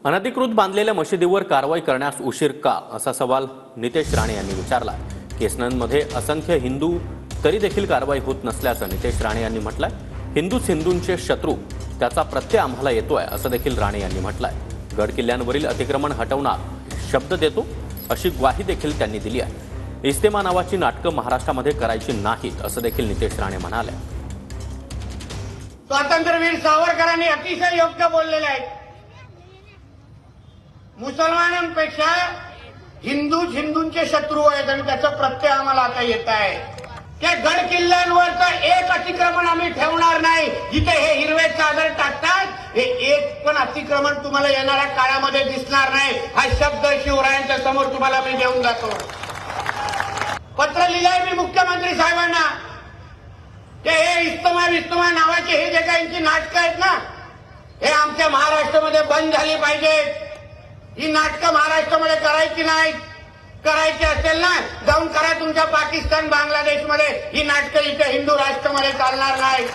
अनधिकृत बांधलेल्या मशिदीवर कारवाई करण्यास उशीर का, असा सवाल नितेश राणे यांनी विचारला। केसनमध्ये असंख्य हिंदू तरी देखील कारवाई होत नसल्याचं नितेश राणे यांनी म्हटलंय। हिंदूच हिंदूंचे शत्रू, त्याचा प्रत्यय आम्हाला येतोय, असं देखील राणे यांनी म्हटलंय। गड किल्ल्यांवरील अतिक्रमण हटवणार शब्द देतो, अशी ग्वाही देखील त्यांनी दिली आहे। इस्तेमा नावाची नाटकं महाराष्ट्रामध्ये करायची नाहीत, असं देखील नितेश राणे म्हणाले। स्वातंत्र्यवीर सावरकरांनी अतिशय योग्य बोललेले आहेत। मुसलमानांपेक्षा हिंदूच हिंदूंचे शत्रू आहेत आणि त्याचा प्रत्यय आम्हाला आता येत आहे। त्या गड किल्ल्यांवरचं एक अतिक्रमण आम्ही ठेवणार नाही। जिथे हे हिरवे चादर टाकतात, हे एक पण अतिक्रमण तुम्हाला येणाऱ्या काळामध्ये दिसणार नाही। हा शब्द शिवरायांच्या समोर तुम्हाला मी देऊन जातो। पत्र लिहिलंय मी मुख्यमंत्री साहेबांना की हे इस्तेमा नावाचे हे जे काही नाटकं आहेत ना, हे आमच्या महाराष्ट्रामध्ये बंद झाली पाहिजेत। ही नाटकं महाराष्ट्रामध्ये करायची नाहीत। करायची असेल ना, जाऊन करा तुमच्या पाकिस्तान बांगलादेशमध्ये। ही नाटकं इथे हिंदू राष्ट्रामध्ये चालणार नाही।